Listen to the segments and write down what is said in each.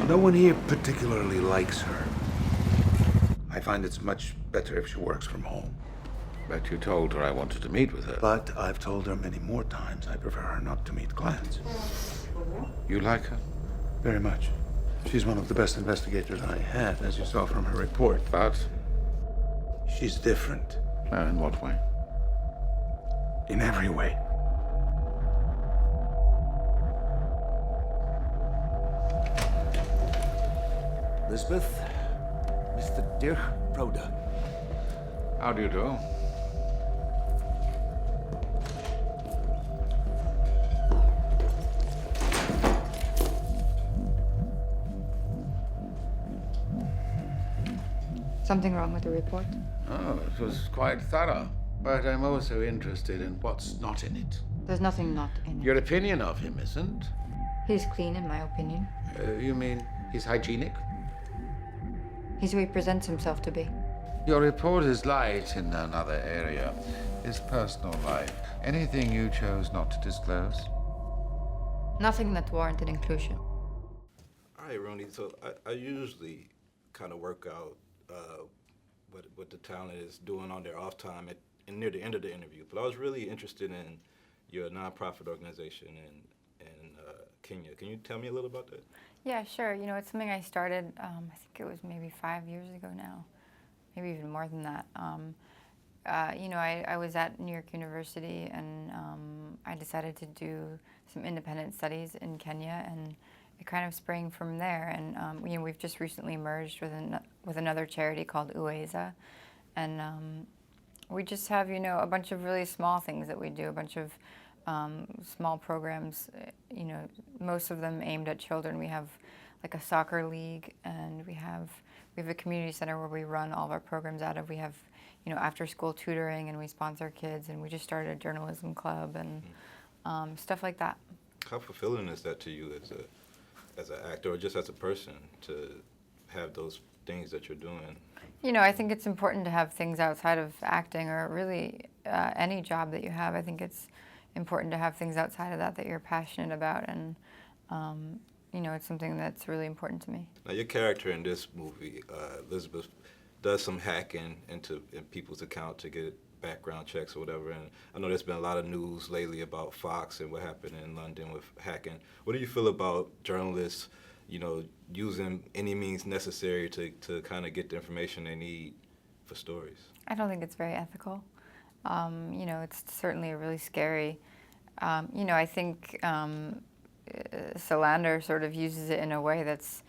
No one here particularly likes her. I find it's much better if she works from home. But you told her I wanted to meet with her. But I've told her many more times I prefer her not to meet clients. You like her? Very much. She's one of the best investigators I had, as you saw from her report. But? She's different. In what way? In every way. Lisbeth, Mr. Dirk Broda. How do you do? Something wrong with the report? Oh, it was quite thorough. But I'm also interested in what's not in it. There's nothing not in it. Your opinion of him isn't? He's clean, in my opinion. You mean he's hygienic? He's who he presents himself to be. Your report is light in another area. His personal life. Anything you chose not to disclose? Nothing that warranted inclusion. All right, Rooney. So I usually kind of work out what the talent is doing on their off time near the end of the interview. But I was really interested in your nonprofit organization in Kenya. Can you tell me a little about that? Yeah, sure. You know, it's something I started, I think it was maybe 5 years ago now, maybe even more than that. You know, I was at New York University, and I decided to do some independent studies in Kenya, and it kind of sprang from there. And you know, we've just recently merged with another charity called UESA, and we just have, you know, a bunch of really small things that we do, a bunch of small programs, you know, most of them aimed at children. We have like a soccer league, and we have a community center where we run all of our programs out of. We have, you know, after school tutoring, and we sponsor kids, and we just started a journalism club and stuff like that. How fulfilling is that to you as an actor or just as a person to have those things that you're doing? You know, I think it's important to have things outside of acting, or really any job that you have. I think it's important to have things outside of that you're passionate about, and you know, it's something that's really important to me. Now, your character in this movie, Elizabeth, does some hacking in people's account to get background checks or whatever, and I know there's been a lot of news lately about Fox and what happened in London with hacking. What do you feel about journalists, you know, using any means necessary to kind of get the information they need for stories? I don't think it's very ethical. You know, it's certainly a really scary, you know, I think Solander sort of uses it in a way that's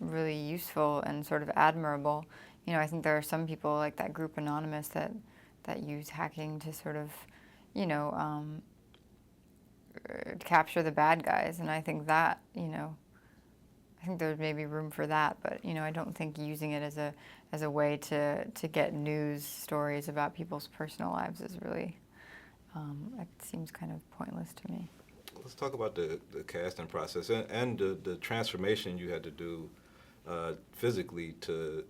really useful and sort of admirable. You know, I think there are some people like that group Anonymous that use hacking to sort of, you know, capture the bad guys, and I think that, you know, I think there's maybe room for that, but, you know, I don't think using it as a way to get news stories about people's personal lives is really, it seems kind of pointless to me. Let's talk about the casting process and the transformation you had to do physically to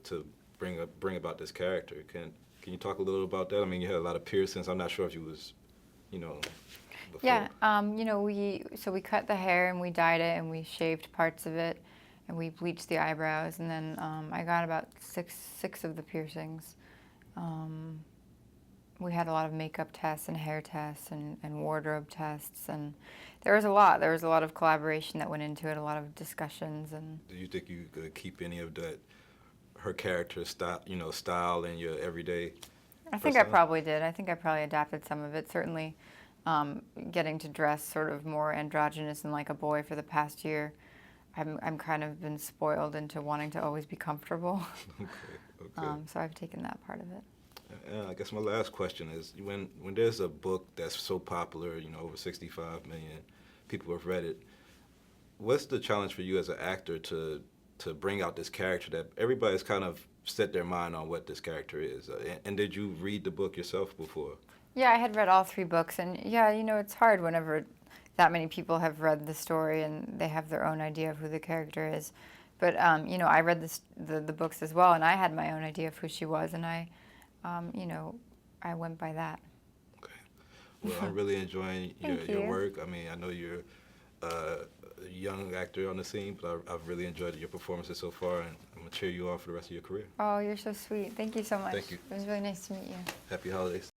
bring about this character. Can you talk a little about that? I mean, you had a lot of piercings. I'm not sure if you was, you know, before. Yeah, you know, we cut the hair and we dyed it and we shaved parts of it and we bleached the eyebrows, and then I got about six of the piercings. We had a lot of makeup tests and hair tests and wardrobe tests, and there was a lot. There was a lot of collaboration that went into it, a lot of discussions. And do you think you could keep any of that, her character style in your everyday? I think I probably did. I think I probably adapted some of it. Certainly, getting to dress sort of more androgynous and like a boy for the past year, I'm kind of been spoiled into wanting to always be comfortable. Okay. So I've taken that part of it. I guess my last question is, when there's a book that's so popular, you know, over 65 million people have read it, what's the challenge for you as an actor to bring out this character that everybody's kind of set their mind on what this character is? And did you read the book yourself before? Yeah, I had read all 3 books, and yeah, you know, it's hard whenever that many people have read the story and they have their own idea of who the character is. But you know, I read the books as well, and I had my own idea of who she was, and I, you know, I went by that. Okay. Well, I'm really enjoying your work. I mean, I know you're young actor on the scene, but I've really enjoyed your performances so far, and I'm gonna cheer you on for the rest of your career. Oh, you're so sweet. Thank you so much. Thank you. It was really nice to meet you. Happy holidays.